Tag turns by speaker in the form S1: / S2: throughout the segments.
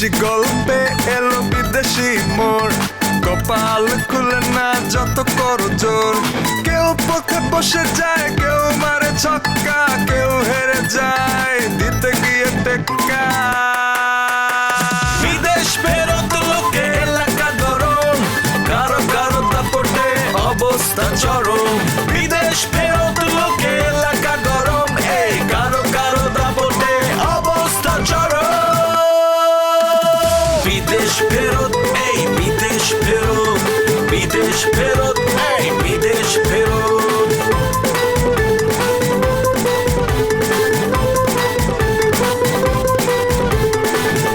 S1: হাসি গল্পে এলো বিদেশি মোর, কপাল খুলে না যত করো জোর। কেউ পথে বসে যায়, কেউ মারে ছক্কা, কেউ হেরে যায় দিতে গিয়ে টেক্কা। বিদেশ ফেরত লোকে এলাকা গরম, কারো কারো দাপটে অবস্থা চরম। বিদেশ ফেরত লোকে এলাকা গরম, এই কারো কারো দাপটে অবস্থা চরম। বিদেশ ফেরত, এই বিদেশ ফেরত, বিদেশ ফেরত, এই বিদেশ ফেরত।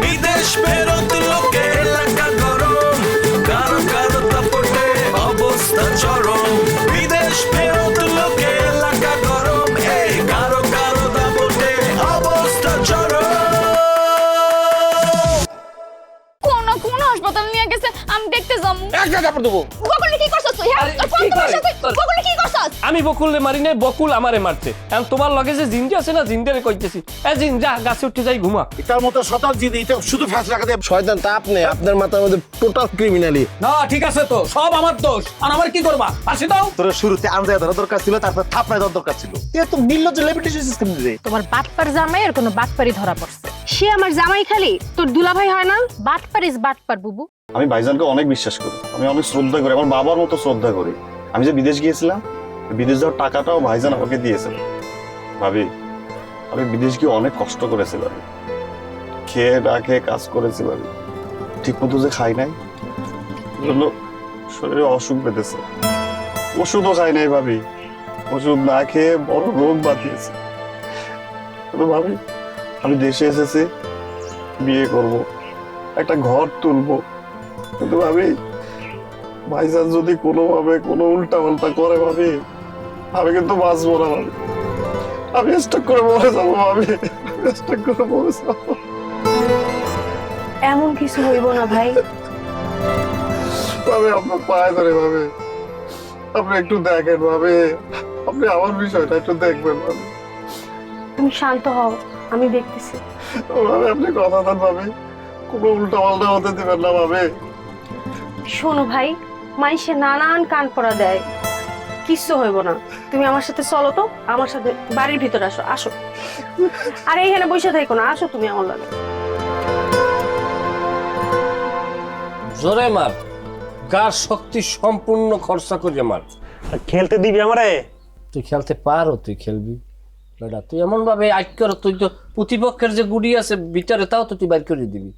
S1: বিদেশ ফেরত লোকে এলাকা গরম, কারো কারো দাপটে অবস্থা চরম। বিদেশ ফেরত লোকে এলাকা গরম, এই কারো কারো দাপটে অবস্থা চরম।
S2: কোন হাসপাতাল নিয়ে গেছে আমি দেখতে যাবো।
S3: একটা কাপড় দেবো।
S2: বকুল কি করছস তুই? হ্যাঁ বকুল কি করছস?
S3: আমি বকুলে মারি নাই, বকুল আমারে মারছে। এখন তোমার লগে যে জিনটা আছে না, জিনটারে কইতেছি, এ জিন যা গাছে উঠে যাই ঘুমা।
S4: এটার মতো শতাল জিন, এটা শুধু ফ্যাসলা কাটে।
S5: শয়তান তা আপনি, আপনার মাথার মধ্যে টোটাল ক্রিমিনালি।
S6: না ঠিক আছে তো, সব আমার দোষ। আর আমার কি করবা? ফাঁসি দাও।
S4: তোর শুরুতে আনজায় ধরা দরকার ছিল, তারপর থাপড়ায় ধরা দরকার ছিল। তুই তো নির্লজ্জ লেপিটেশন সিস্টেম দিলে।
S7: তোমার বাটপার জামাইয়ের কোনো বাটপারি ধরা পড়ছে। সে আমার জামাই খালি, তোর দুলাভাই হয় না? বাটপার ইজ বাটপার বুবু।
S8: আমি ভাইজানকে অনেক বিশ্বাস করি, আমি অনেক শ্রদ্ধা করি, আমার বাবার মতো শ্রদ্ধা করি। আমি যে বিদেশ গিয়েছিলাম, বিদেশ যাওয়ার টাকাটাও ভাইজান আমাকে দিয়েছিল। ভাবি, আমি বিদেশ গিয়ে অনেক কষ্ট করেছি ভাবি, খেয়ে না খেয়ে কাজ করেছি ভাবি, ঠিক মতো যে খাই নাই, জন্য শরীরে অসুখ বেঁধেছে। ওষুধও খাই নাই ভাবি, ওষুধ না খেয়ে বড় রোগ বাঁধিয়েছে। কিন্তু ভাবি, আমি দেশে এসেছি, বিয়ে করব, একটা ঘর তুলবো, কিন্তু ভাবি ভাইজান যদি কোনোভাবে কোনো উল্টা পাল্টা করে ভাবি, আমি কিন্তু বাঁচবো না ভাবি, আমি স্টক করে মরে যাবো ভাবি, স্টক করে মরে যাবো।
S7: এমন কিছু হইব না ভাই।
S8: ভাবি আপনার পায়ে ধরে ভাবি, আপনি একটু দেখেন ভাবি, আপনি আমার বিষয়টা একটু দেখবেন ভাবি।
S7: তুমি শান্ত হও, আমি দেখতেছি।
S8: ভাবি আপনি কথা দেন ভাবি, কোনো উল্টা পাল্টা হতে দিবেন না ভাবি।
S7: শোনো ভাই, মাইসে নানান কান পড়া দেয়, কিচ্ছু হইব না। তুমি আমার সাথে চলো তো, আমার সাথে বাড়ির ভিতরে আসো। আসো, আর এইখানে বসে থাকো না, আসো তুমি আমার লাগে।
S3: জোরে মার, গার শক্তি সম্পূর্ণ খরচা করে মার।
S6: খেলতে দিবি আমারে?
S3: তুই খেলতে পারো, তুই খেলবি বেটা। তুই এমন ভাবে আইক্য, তুই তো প্রতিপক্ষের যে গুড়ি আছে ভিতরে, তাও তো তুই বাইর করে দিবি।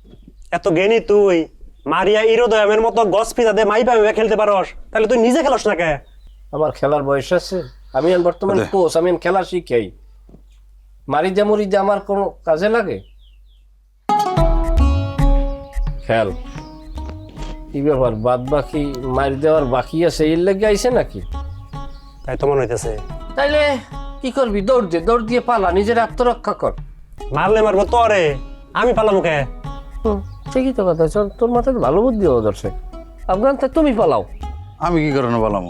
S6: এত জ্ঞানী তুই, মারিয়া ইরোদয়ামের মতো গস পিতা দে মাই পাবে খেলতে পারস, তাহলে তুই নিজে খেলস না কে?
S3: আমার খেলার বয়স আছে, আমি বর্তমান কোচ, আমি খেলা শিখাই। মারি দে মরি দে আমার কোনো কাজে লাগে? খেল। কি ব্যাপার, বাদ বাকি মারি দেওয়ার বাকি আছে, এর লেগে আইছে নাকি?
S6: তাই তো মনে হইতেছে।
S3: তাইলে কি করবি? দৌড় দে, দৌড় দিয়ে পালা, নিজের আত্মরক্ষা কর।
S6: মারলে মারবো তোরে, আমি পালাম কে?
S3: ঠিকই তো কথা, চল, তোর মাথায় ভালো বুদ্ধি ধরছে। আফগান, তা তুমি পালাও।
S5: আমি কি কারণে বললাম?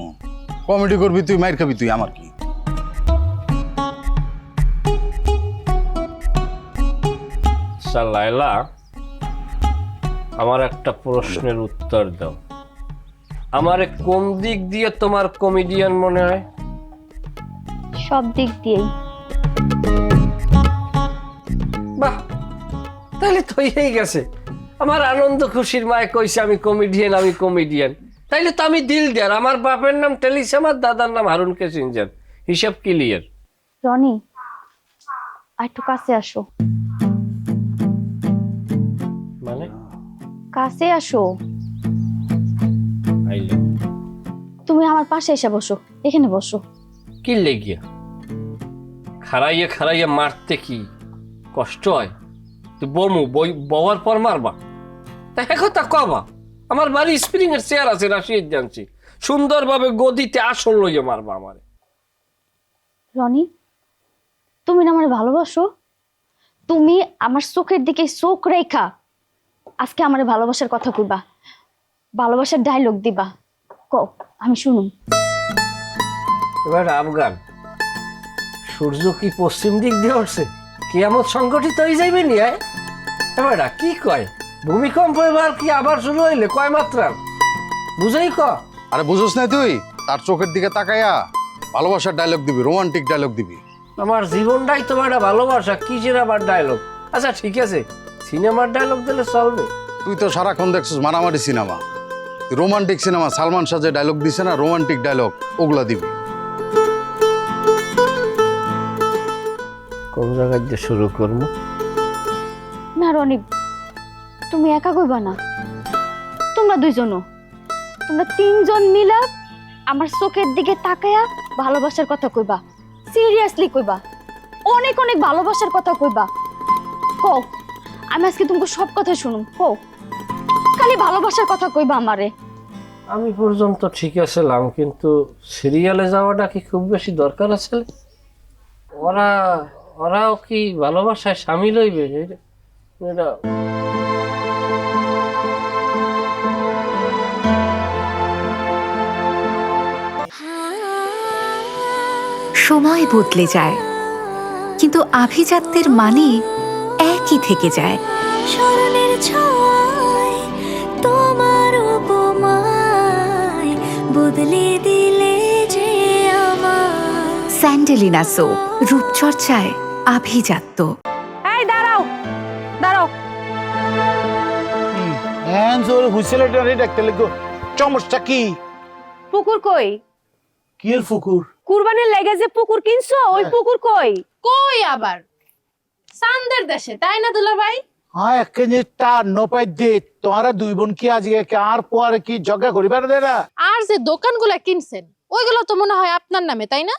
S5: কমেডি করবি তুই, মাইর খাবি তুই, আমার কি?
S3: লায়লা, আমার একটা প্রশ্নের উত্তর দাও। আমারে কোন দিক দিয়ে তোমার কমেডিয়ান মনে হয়?
S2: সব দিক দিয়েই।
S3: বাহ, তাহলে তো এই গেছে। আমার আনন্দ খুশির মায় কইছে আমি কমেডিয়ান, আমি কমেডিয়ান, তাইলে তো আমি দিল দেয়ার। আমার বাপের নাম টেলিস, আমার দাদার নাম হারুন কেসিনজার, হিসাব ক্লিয়ার।
S2: রনি, আর একটু কাছে আসো।
S3: মানে
S2: কাছে আসো।
S3: আইলে
S2: তুমি আমার পাশে এসে বসো, এখানে বসো।
S3: কি লেগিয়া? খারাইয়া খারাইয়া মারতে কি কষ্ট হয়? তুই বমু বওয়ার পর মারবা, তাই কথা কবা। আমার বাড়ি স্প্রিং এর চেয়ার আছে, রাশিয়ার জানছি, সুন্দরভাবে গদিতে আসন লইয়া মারবা আমারে।
S2: রনি, তুমি না আমার ভালোবাসো? তুমি আমার চোখের দিকে চোখ রেখা আজকে আমার ভালোবাসার কথা কইবা, ভালোবাসার ডায়লগ দিবা। কও, আমি শুনুম।
S3: এবার আফগান, সূর্য কি পশ্চিম দিক দিয়ে উঠছে? কিয়ামত সংগঠিত হয়ে যাইবে নি? এবার কি কয়? ভূমিকম্প এবার কি আবার শুরু হইলে কয় মাত্রা বুঝাই ক।
S5: আরে বুঝোস না তুই, তার চোখের দিকে তাকাইয়া ভালোবাসার ডায়লগ দিবি, রোমান্টিক ডায়লগ দিবি।
S3: আমার জীবনটাই তোমার একটা ভালোবাসা, কিসের আবার ডায়লগ? আচ্ছা ঠিক আছে, সিনেমার ডায়লগ দিলে চলবে।
S5: তুই তো সারাক্ষণ দেখছিস মারামারি cinema, romantic cinema Salman Shah যে ডায়লগ দিছে না, রোমান্টিক ডায়লগ, ওগুলা দিবি।
S3: কোন জায়গায় দিয়ে শুরু করবো?
S2: না রনি, তুমি একা কইবা না, তোমরা দুইজনও, তোমরা তিনজন মিলা আমার চোখের দিকে তাকায়া ভালোবাসার কথা কইবা, সিরিয়াসলি কইবা, অনেক অনেক ভালোবাসার কথা কইবা। কও, আমি আজকে তোমাকে সব কথা শুনুম। কও, খালি ভালোবাসার কথা কইবা আমারে।
S3: আমি পর্যন্ত ঠিক আছিলাম, কিন্তু সিরিয়ালে যাওয়াটা কি খুব বেশি দরকার আছে? ওরাও কি ভালোবাসায় সামিল হইবে? এটা
S9: সময় বদলে যায়, কিন্তু আভিজাত্যের মানে একই থেকে যায়।
S10: স্মরণের ছোঁয়ায় তোমার উপমায় বদলে দিলে যে আমার।
S9: স্যান্ডেলিনা সো, রূপচর্চায় আভিজাত্য।
S7: এই দাঁড়াও দাঁড়াও,
S4: হ্যাঁ জোর হুইসেলেটারে ডাকতে লাগো। সমস্যা কি?
S7: পুকুর কই?
S4: কি এর ফুকুর?
S7: কুরবানির লেগে যে পুকুর কিনছো, ওই পুকুর কই?
S11: কই আবার চান্দের দেশে, তাই না দুলা ভাই?
S4: হ্যাঁ একখানে তার নপাই দে, তোরা দুই বোন কি আজকে আর পরে কি জগা করিবার দে না?
S11: আর যে দোকানগুলা কিনছেন ওইগুলো তো মনে হয় আপনার নামে, তাই না?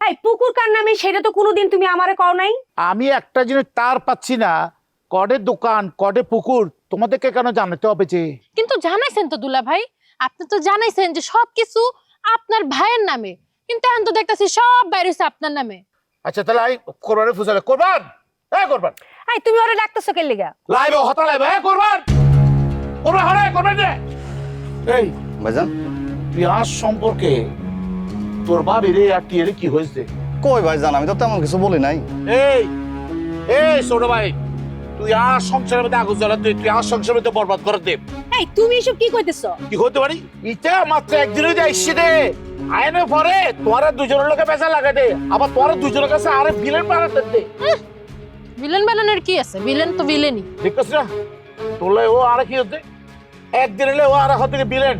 S7: এই পুকুর কার নামে সেটা তো কোনোদিন তুমি আমারে কও নাই।
S4: আমি একটা জিনিস তার পাচ্ছি না, কডে দোকান কডে পুকুর তোমাদেরকে কেন জানাতে হবে যে?
S11: কিন্তু জানাইছেন তো দুলা ভাই, আপনি তো জানাইছেন যে সবকিছু আপনার ভাইয়ের নামে, কিন্তু এখন তো দেখতাছি সব বাইরে হইছে আপনার নামে।
S4: আচ্ছা তাহলে আই কোরবানের ফুসালে কোরবান, এই কোরবান,
S7: এই তুমি ওরে ডাকতেছো কে লিগা?
S4: লাইবে হতা লাইবে, এই কোরবান, কোরবান হরে কোরবান দে। এই
S8: ভাইজান
S4: পেঁয়াজ সম্পর্কে তোর বাবির এই আর টিয়ারে কি হয়েছে?
S8: কই ভাইজান, আমি তো তেমন কিছু বলি নাই।
S4: এই এই ছোট ভাই, তুই আর সংসারের মধ্যে আগুন জ্বালা, তুই আর সংসারের মধ্যে বরবাদ করে দে।
S7: এই তুমি এসব কি কইতেছো?
S4: কি হতে পারি? ইটা মাত্র একদিনই যাইছি দে, আইনে পরে তোরা দুজনের লোকে পেঁচা লাগা দে, আবার তোরা দুজনের কাছে আরে বিলেন বানাতে দে।
S11: ভিলেন বানানোর কি আছে? ভিলেন তো ভিলেনই।
S4: দেখছিস না তোলে ও আর কি হতে, একদিন হলে ও আর হতে বিলেন,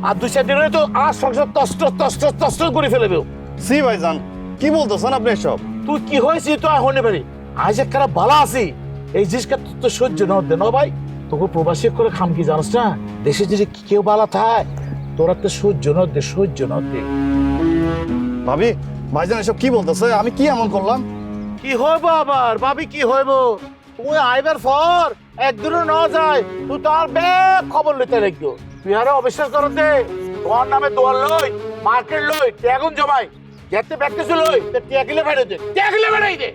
S4: আর দুই চার দিন হলে তো আর সংসার তষ্ট তষ্ট তষ্ট করে ফেলবে।
S8: সি ভাইজান, কি বলতেছেন আপনি এসব?
S4: তুই কি হয়েছিস তো হতে পারি, আজ এক খারাপ ভালো আছি, এই জিনিসটা তো সহ্য ন দে ন ভাই। তোকে প্রবাসী করে খাম কি জানিস না, দেশে যদি কেউ বালা থায় তোরা তো সহ্য ন দে, সহ্য ন দে।
S8: ভাবি, ভাইজান এসব কি বলতেছে? আমি কি এমন করলাম?
S4: কি হইব আবার ভাবি, কি হইব? তুই আইবার পর একদিনও ন যায়, তুই তার ব্যাগ খবর লইতে রাখবো। তুই আরো অবিশ্বাস কর দে, তোমার নামে দোয়ার লই, মার্কেট লই, ট্যাগুন জমাই, যেতে ব্যক্তিস লই, ট্যাগিলে ফেলে দে, ট্যাগিলে বেড়াই দে,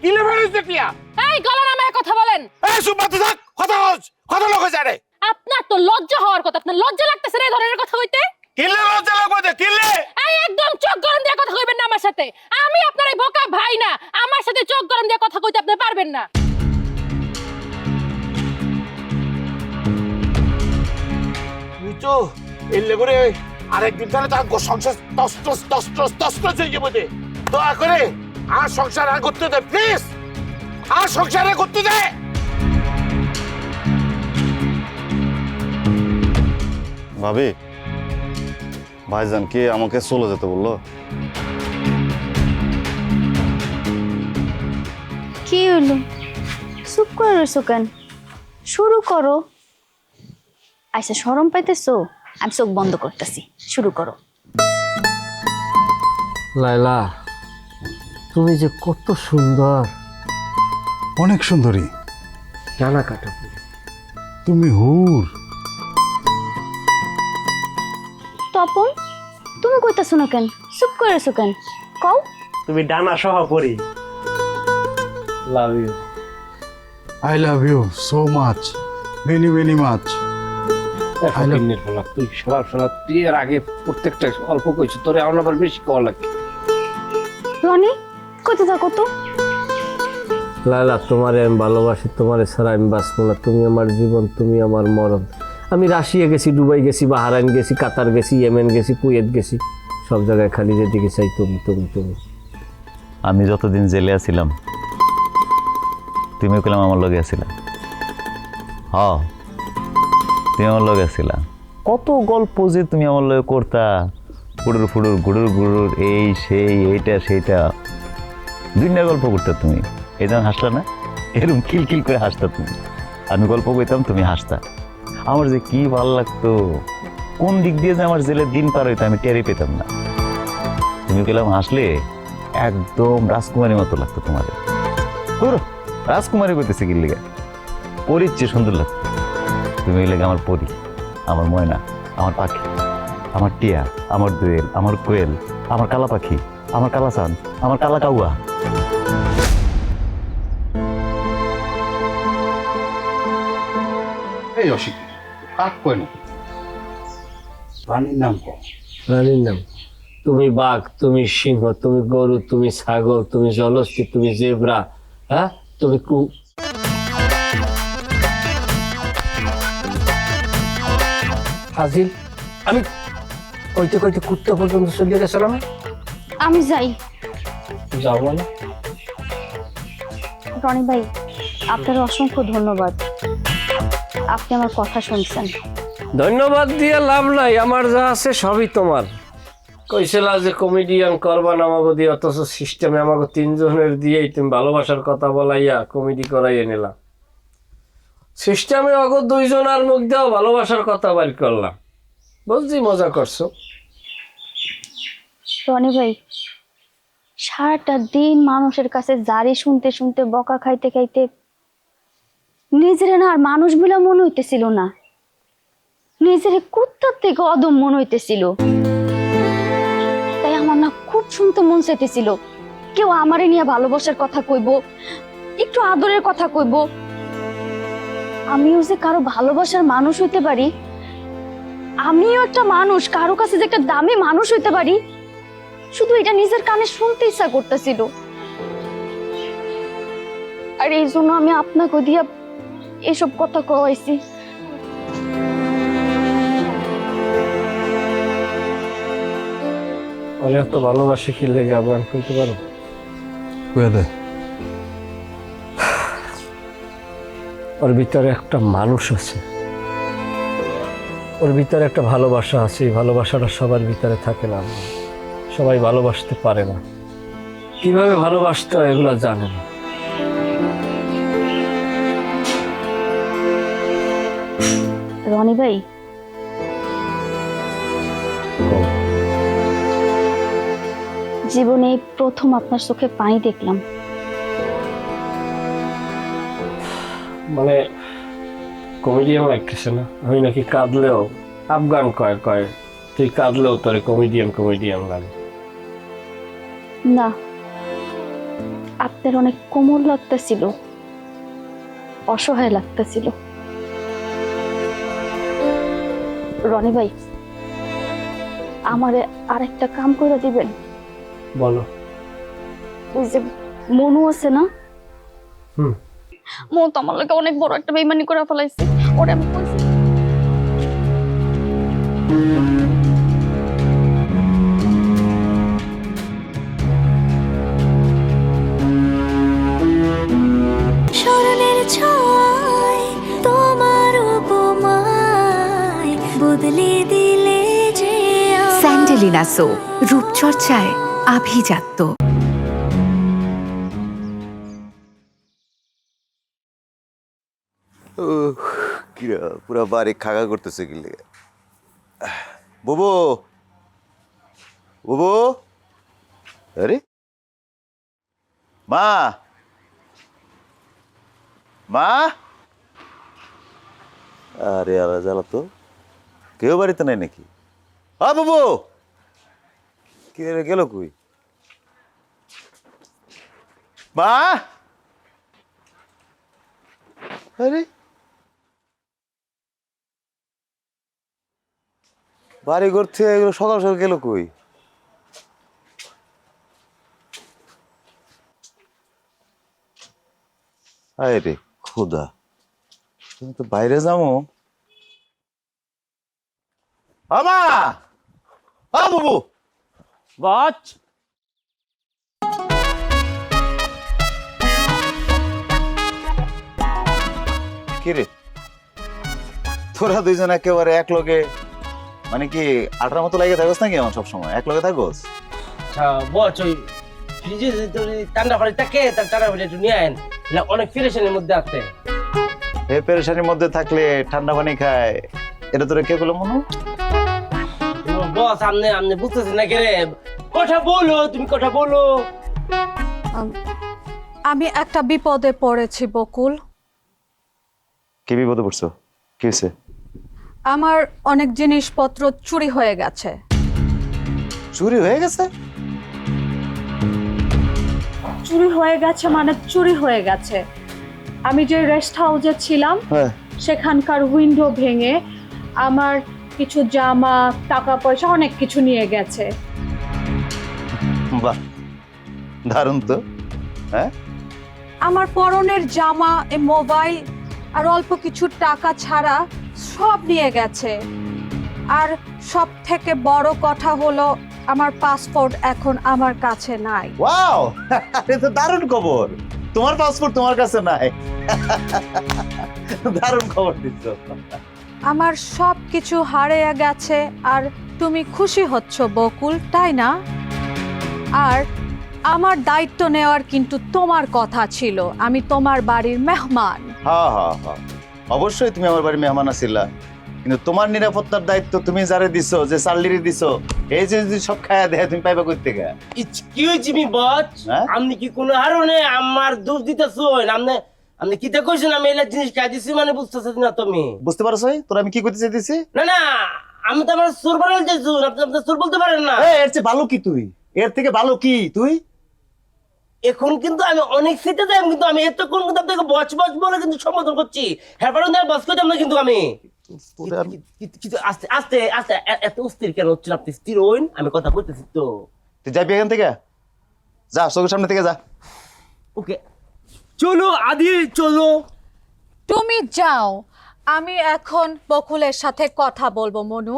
S4: কিলে বেড়াইস দে টিয়া।
S11: এই গলা নামায় কথা বলেন।
S4: এই সুপাতে থাক, কথা লোক জানে।
S11: আপনার তো লজ্জা হওয়ার কথা, আপনার লজ্জা লাগতেছে না এই ধরনের কথা কইতে?
S4: কিলে লজ্জা লাগবে দে, কিলে।
S11: এই একদম চোখ গরম দিয়ে কথা কইবেন না আমার সাথে। আমি আপনার এই বোকা ভাই না, আমার সাথে চোখ গরম দিয়ে কথা কইতে আপনি পারবেন না।
S4: তুই তো এলে করে আরেকদিন তাহলে তার সংসার তস তস তস তস তস তস হয়ে যাবে দে। দয়া করে আর সংসার আর করতে দে প্লিজ, আর সংসার আর করতে দে।
S8: ভাবি, ভাইজান কি আমাকে চলে যেতে বললো?
S2: কি হইলো? চুপ করে রইছো কেন? শুরু করো। আচ্ছা শরম পাইতেছো, আমি চোখ বন্ধ করতেছি, শুরু করো।
S3: লাইলা, তুমি যে কত সুন্দর,
S5: অনেক সুন্দরী
S3: জানা কাটা।
S5: তুমি, হুর।
S2: তপন, তুমি কইতাছো না কেন? চুপ করে রইছো কেন? কও।
S6: তুমি ডানা সহ পরি।
S3: Love you.
S5: I love you so much, very very much.
S3: তুই শোনা, তুই এর আগে প্রত্যেকটা অল্প কইছি, তোরে আবার বেশি কল লাগে।
S2: রনি কইতে থাকো তো।
S3: লালা তোমারে আমি ভালোবাসি, তোমারে ছাড়া আমি বাঁচবো না। তুমি আমার জীবন, তুমি আমার মরণ। আমি রাশিয়া গেছি, দুবাই গেছি, বাহারাইন গেছি, কাতার গেছি, ইয়েমেন গেছি, কুয়েত গেছি, সব জায়গায় খালি যেদিকে চাই তুমি তুমি তুমি।
S12: আমি যতদিন জেলে আছিলাম তুমি কইলাম আমার লগে আছিলা। তুমি আমার লগে আছিলা। কত গল্প যে তুমি আমার লগে করতা, ফুডুর ফুডুর গুড়ুর গুড়ুর, এই সেই এইটা সেইটা, দুনিয়া গল্প করতে তুমি। এই যেমন হাসলা না, এরকম খিলখিল করে হাসতা তুমি। আমি গল্প কইতাম, তুমি হাসতা। আমার যে কি ভালো লাগতো, কোন দিক দিয়ে যে আমার জেলের দিন পার হইতো আমি টেরই পেতাম না। তুমি কইলাম হাসলে একদম রাজকুমারীর মতো লাগতো তোমাদের। রাজকুমারী করতেছে কি লিগা, পরীর চেয়ে সুন্দর লাগতো। তুমি লেগে আমার পরী, আমার ময়না, আমার পাখি, আমার টিয়া, আমার দোয়েল, আমার কোয়েল, আমার কালা পাখি, আমার কালা চাঁদ, আমার কালা কাউয়া।
S5: এই অসিক কাক কয় না, প্রাণীর নাম কম।
S3: রানীর নাম তুমি বাঘ, তুমি সিংহ, তুমি গরু, তুমি ছাগল, তুমি জলস্থি, তুমি জেব্রা, হ্যাঁ তুমি ফাজিল। আমি কইতে কইতে কুত্তা পর্যন্ত চলে গেছিলাম।
S2: আমি যাই।
S3: যাবো না
S2: রনি ভাই, আপনার অসংখ্য ধন্যবাদ, আপনি আমার কথা শুনছেন।
S3: ধন্যবাদ দিয়ে লাভ নাই, আমার যা আছে সবই তোমার। কইছিলা যে কমেডিয়ান করবা আমাকে দিয়ে, অথচ সিস্টেমে আমাকে তিনজনের দিয়েই তুমি ভালোবাসার কথা বলাইয়া কমেডি করাইয়া নিলাম। সিস্টেমে অগ দুইজন আর মুখ দেওয়া ভালোবাসার কথা বাইর করলাম। বুঝছি মজা করছো।
S2: রনি ভাই, সারাটা দিন মানুষের কাছে জারি শুনতে শুনতে, বকা খাইতে খাইতে নিজের না আর মানুষ বলে মনে হইতেছিল না, নিজের কুত্তার থেকে অদম মনে হইতেছিল। তাই আমার না খুব শুনতে মন চাইতেছিল, কেউ আমারে নিয়ে ভালোবাসার কথা কইব, একটু আদরের কথা কইব, আমিও যে কারো ভালোবাসার মানুষ হইতে পারি, আমিও একটা মানুষ, কারো কাছে যে একটা দামি মানুষ হইতে পারি, শুধু এটা নিজের কানে শুনতে ইচ্ছা করতেছিল। আর এই জন্য আমি আপনাকে দিয়া এসব কথা কইছি।
S3: অনেক তো ভালোবাসি কি লেগে আবার কইতে পারো?
S5: কয়ে দে।
S3: ওর ভিতরে একটা মানুষ আছে, ওর ভিতরে একটা ভালোবাসা আছে। এই ভালোবাসাটা সবার ভিতরে থাকে না, সবাই ভালোবাসতে পারে না। কিভাবে ভালোবাসতে হয় এগুলো জানে না।
S2: রনি ভাই, জীবনে প্রথম আপনার চোখে পানি দেখলাম।
S3: মানে কমেডিয়ান লাগতেছে না? আমি নাকি কাঁদলেও আফগান কয় কয়, তুই কাঁদলেও তোরে কমেডিয়ান কমেডিয়ান লাগে
S2: না, আপনার অনেক কোমল লাগতেছিল, অসহায় লাগতেছিল। রনি ভাই, আমারে আরেকটা কাম করে দিবেন?
S3: বলো।
S2: ওই যে মনু আছে না, মন তো আমার লাগে অনেক বড় একটা বেইমানি করে ফেলাইছে, ওরে আমি কইছি
S10: স্মরণের ছয় তোমার উপমায় বদলে দিলে যে
S9: স্যান্ডেলিনা সো, রূপচর্চায় আভিজাত্য।
S13: কিরা পুরা বাড়ি খাগা করতেছে কি লেগে। বুবু, বুবু, আরে মা, মা, আরে আলা জ্বালা তো, কেউ বাড়িতে নাই নাকি? বুবু কে গেল কই? মা, আরে বাড়ি ঘর থেকে এগুলো সকাল সকাল গেল কই? আয় রে খুদা, তুমি তো বাইরে যাবো। আমা, আ বাবু,
S4: গছ
S13: কি রে তোরা দুইজন একেবারে এক লগে, মানে কি আঠার মতো লাগে থাকোস নাকি আমার সবসময় এক লগে থাকোস?
S14: আচ্ছা বচ, ওই ফ্রিজে ঠান্ডা পানি থাকে তার ঠান্ডা পানি একটু নিয়ে আইন, অনেক ফ্রেশনের মধ্যে আছে।
S13: এই পেরেশানির মধ্যে থাকলে ঠান্ডা পানি খায়, এটা তোরা কে বলো মনু?
S14: বস আমনে বুঝতেছেন না কে? কথা বলো, তুমি কথা বলো।
S15: আমি একটা বিপদে পড়েছি বকুল।
S13: কি বিপদে পড়ছো? কি হয়েছে?
S15: আমার অনেক জিনিসপত্র চুরি হয়ে গেছে।
S13: চুরি হয়ে গেছে?
S15: চুরি হয়ে গেছে মানে চুরি হয়ে গেছে। আমি যে রেস্ট হাউসে ছিলাম সেখানকার উইন্ডো ভেঙে আমার কিছু জামা, টাকা পয়সা অনেক কিছু নিয়ে গেছে।
S13: বাহ, দারুণ তো। হ্যাঁ,
S15: আমার পরনের জামা, মোবাইল আর অল্প কিছু টাকা ছাড়া সব নিয়ে গেছে। আর সব থেকে বড় কথা হলো আমার পাসপোর্ট এখন আমার কাছে নাই।
S13: ওয়াও, এটা তো দারুণ খবর। তোমার পাসপোর্ট তোমার কাছে নাই? দারুণ খবর দিচ্ছ।
S15: আমার সব কিছু হারিয়ে গেছে আর তুমি খুশি হচ্ছ বকুল, তাই না? আর আমার দায়িত্ব নেওয়ার কিন্তু তোমার কথা ছিল। আমি তোমার বাড়ির মেহমান।
S13: হ্যাঁ হ্যাঁ হ্যাঁ, অবশ্যই তুমি আমার বাড়ির মেহমান আছিলা, কিন্তু তোমার নিরাপত্তার দায়িত্ব তুমি যারে দিছো, যে চার্লিরে দিছো, এই যে যদি সব খায়া দেয় তুমি পাইবা কই থেকে?
S14: এক্সকিউজ মি বস, আপনি কি কোনো হারণে আমার দোষ দিতেছেন? আপনি কি তা কইছেন আমি এই জিনিস খাই দিছি মানে বুঝতেছেন না তুমি?
S13: বুঝতে পারছই তোরা আমি কি করতে চাইতেছি?
S14: না না, আমি তো আমার সুর বানাল চাইছি, আপনি আপনার সুর বলতে পারেন না।
S13: এর চেয়ে ভালো কি তুই? এর থেকে ভালো কি তুই?
S14: এখন কিন্তু আমি অনেক সিটে যাই, কিন্তু আমি এতক্ষণ কিন্তু আপনাকে বচ বচ বলে কিন্তু সম্বোধন করছি। হ্যাঁ পারেন না বস করতাম না কিন্তু আমি। আস্তে আস্তে আস্তে, এত অস্থির কেন হচ্ছেন আপনি? স্থির হইন, আমি কথা বলতেছি তো।
S13: তুই যাবি এখান থেকে, যা চোখের সামনে থেকে যা।
S14: ওকে চলো আদি, চলো।
S15: তুমি যাও, আমি এখন বকুলের সাথে কথা বলবো মনু।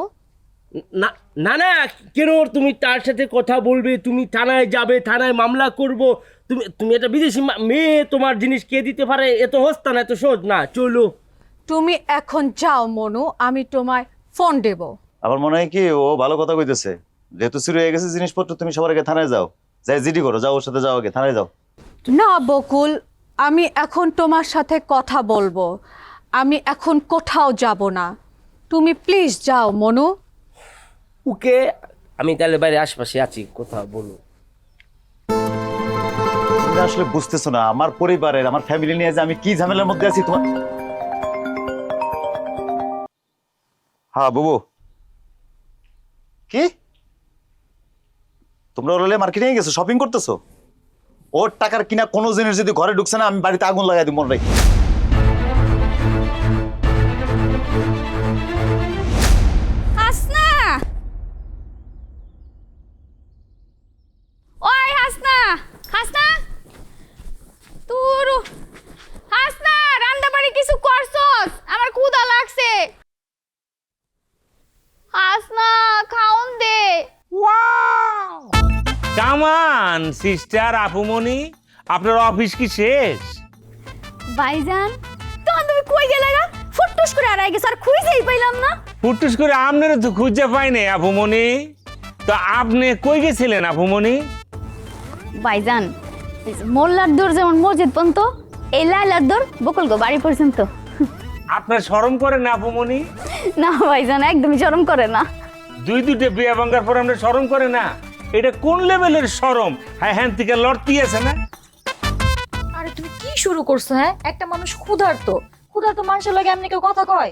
S14: না না না, কেন তুমি তার সাথে কথা বলবে? তুমি থানায় যাবে, থানায় মামলা করব। তুমি একটা বিদেশি মেয়ে, তোমার জিনিস কে দিতে পারে? এত হস্তা না, এত সহজ না। চলো
S15: তুমি এখন যাও মনু, আমি তোমায় ফোন দেব।
S13: আমার মনে হয় কি ও ভালো কথা কইতেছে। যেহেতু চুরি হয়ে গেছে জিনিসপত্র, তুমি সবার আগে থানায় যাও, যাই জিডি করো, যাও ওর সাথে যাও, আগে থানায় যাও।
S15: না বকুল, আমি এখন তোমার সাথে কথা বলবো। আমি এখন কোথাও যাব না, তুমি প্লিজ যাও মনু।
S14: ওকে, আমি তাহলে বাইরে আশপাশে আছি, কথা বলো।
S13: তুমি আসলে বুঝতেছো না আমার পরিবারের, আমার ফ্যামিলি নিয়ে যে আমি কি ঝামেলার মধ্যে আছি তোমার। হ্যাঁ বাবু, কি তোমরা ওর মার্কেটে গেছো, শপিং করতেছো? ওর টাকার কিনা কোনো জিনিস যদি ঘরে ঢুকছে না, আমি বাড়িতে আগুন লাগাই দিই, মনে রাখি।
S2: হাসনা, ওই হাসনা, হাসনা তোর হাসনা, রান্না বাড়ি কিছু করছস? আমার ক্ষুধা লাগছে। হাসনা, খাওন দে।
S4: কামান সিস্টার আপুমনি, আপনার অফিস কি শেষ?
S2: ভাইজান, তখন তুমি কই গেলে গা? ফুটটুস করে আড়াই গেছ, আর খুঁজেই পাইলাম না।
S4: ফুটুস করে আপনারা তো খুঁজে পাইনি আপুমনি। তো আপনি কই গেছিলেন আপুমনি?
S2: ভাইজান, মোল্লার দৌড় যেমন মসজিদ পর্যন্ত, এই লাইলার দৌড় বকুলগো বাড়ি পর্যন্ত।
S4: আপনার শরম করে না আপুমনি?
S2: না ভাইজান, একদমই শরম করে না।
S4: দুইটা বিয়ে ভাঙার পর আমরা শরম করে না? এটা কোন লেভেলের শরম? হ্যাঁ হ্যাঁ থেকে লড়তি আছে না?
S16: আরে তুমি কি শুরু করছো? হ্যাঁ, একটা মানুষ ক্ষুধার্ত মানুষের লাগে এমনি কেউ কথা কয়?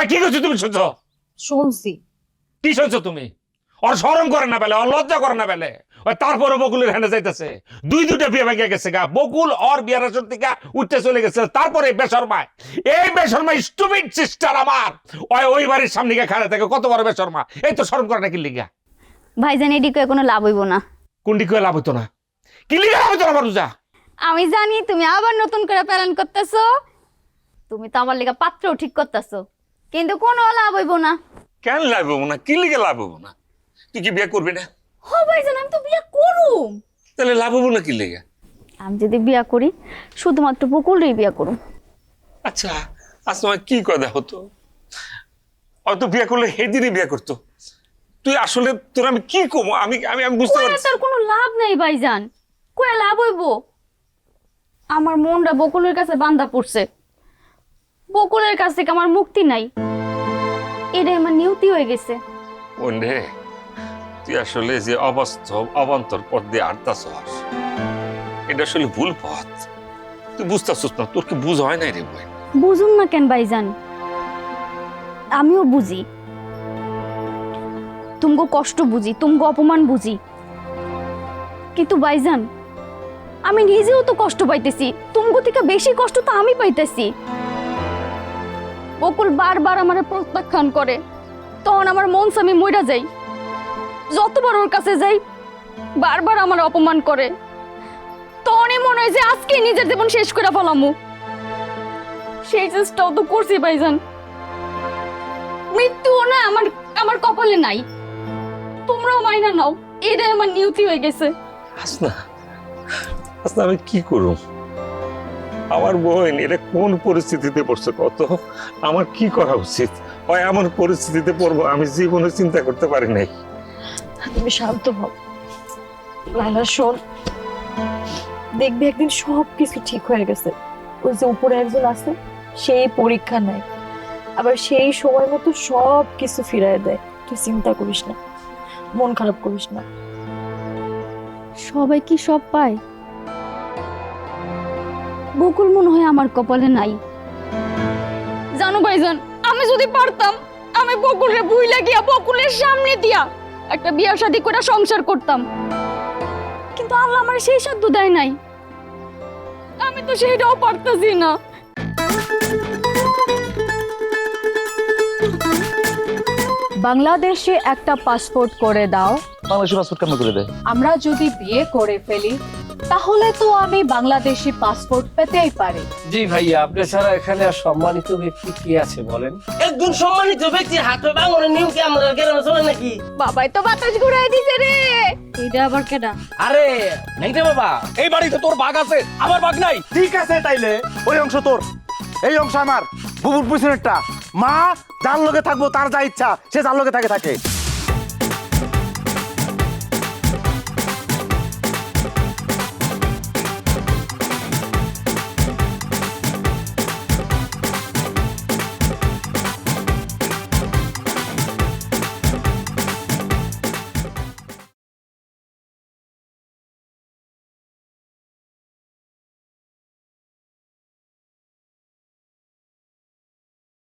S4: কি করছো তুমি? শুনছো?
S16: শুনছি।
S4: কি শুনছো তুমি? ওর শরম করে না বেলে, ওর লজ্জা করে না বেলে, ওই তারপরে বকুলের হ্যান্ডে যাইতেছে। দুইটা বিয়ে ভেঙে গেছে গা, বকুল ওর বিয়ার আসর থেকে উঠতে চলে গেছে। তারপরে বেশরমায়, এই বেশরমা স্টুপিড সিস্টার আমার ওই বাড়ির সামনে গিয়ে খাড়া থাকে। কত বড় বেশরমা, এই তো শরম করে না কি লিগা?
S2: ভাইজান, এদিকে কোনো লাভ হইব না।
S4: কোনটি কয়ে লাভ হইতো না? কি লিগা লাভ হইতো না? মানুষা
S2: আমি জানি তুমি আবার নতুন করে প্ল্যান করতেছো। তুমি তো আমার লেগে পাত্রও ঠিক করতেছো, কিন্তু কোনো লাভ হইব না।
S17: কেন লাভ হবো না? কি লিগে লাভ হবো না? তুই কি বিয়ে করবি না?
S2: হ ভাইজান, আমি তো বিয়া করুম।
S17: তাহলে লাভ হবো না কি লিগে?
S2: আমি যদি বিয়া করি শুধুমাত্র বকুলরেই বিয়া করুম।
S17: আচ্ছা আজ তোমার কি কথা হতো? হয়তো বিয়ে করলে সেদিনই বিয়ে করতো। তুই আসলে তোর আমি কি কমো? আমি আমি আমি বুঝতে পারছি
S2: তার কোনো লাভ নেই ভাইজান, কয়ে লাভ হইব? আমার মনটা বকুলের কাছে বান্ধা পড়ছে। বকুলের কাছ থেকে আমার মুক্তি নাই, এটাই আমার নিয়তি হয়ে গেছে।
S17: ওনে তুই আসলে যে অবাস্তব অবান্তর পথ দিয়ে আটতাছস, এটা আসলে ভুল পথ। তুই বুঝতেছস না, তোর কি বুঝ হয় নাই রে বই?
S2: বুঝুন না কেন ভাইজান, আমিও বুঝি, তুমগো কষ্ট বুঝি, তুমগো অপমান বুঝি, কিন্তু ভাইজান আমি নিজেও তো কষ্ট পাইতেছি। তুমগো থেকে বেশি কষ্ট তো আমি পাইতেছি। বকুল বারবার আমারে প্রত্যাখ্যান করে, তখন আমার মন আমি মইরা যাই। যতবার ওর কাছে যাই বারবার আমার অপমান করে, তখনই মনে হয় যে আজকে নিজের জীবন শেষ করে ফেলামু। সেই চেষ্টাও তো করছি ভাইজান, মৃত্যুও না আমার আমার কপালে নাই। তোমরাও মাইনা নাও, এটাই আমার নিয়তি হয়ে গেছে।
S17: হাসনা হাসনা, আমি কি করব? আমার বোন এটা কোন পরিস্থিতিতে পড়ছে কত? আমার কি করা উচিত? হয় এমন পরিস্থিতিতে পড়বো আমি জীবনে চিন্তা করতে পারি নাই।
S15: তুমি শান্ত হও লাইলা, শোন, দেখবি একদিন সব কিছু ঠিক হয়ে গেছে। ওই যে উপরে একজন আছে, সেই পরীক্ষা নেয়, আবার সেই সময় মতো সব কিছু ফিরায় দেয়। তুই চিন্তা করিস না, মন খারাপ করিস না।
S2: সবাই কি সব পায়? বকুল মনে হয় আমার কপালে নাই। জানো ভাইজান, আমি যদি পারতাম আমি বকুলের বুইলা গিয়া বকুলের সামনে দিয়া একটা বিয়ে শাদী করে সংসার করতাম, কিন্তু আল্লাহ আমার সেই সাধ্য দেয় নাই। আমি তো সেইটাও পারতাছি না।
S15: বাংলাদেশে একটা পাসপোর্ট করে দাও।
S13: বাংলাদেশি পাসপোর্ট কেমন করে দেয়?
S15: আমরা যদি বিয়ে করে ফেলি তাহলে তো আমি বাংলাদেশি পাসপোর্ট পেতেই পারি।
S3: জি ভাইয়া, আপনি ছাড়া এখানে আর সম্মানিত ব্যক্তি কি আছে বলেন?
S14: একজন সম্মানিত ব্যক্তির হাতে ভাঙনের নিয়ম কি আমরা গ্রামে চলে নাকি?
S2: বাবাই তো বাতাস ঘুরাই দিছে রে। এটা আবার কেডা?
S14: আরে নাইতে বাবা,
S4: এই বাড়িতে তোর বাঘ আছে, আমার বাঘ নাই। ঠিক আছে, তাইলে ওই অংশ তোর, এই অংশ আমার। বুবুর পিছনেরটা। মা যার লগে থাকবো তার যা ইচ্ছা সে যার লগে থাকে থাকে।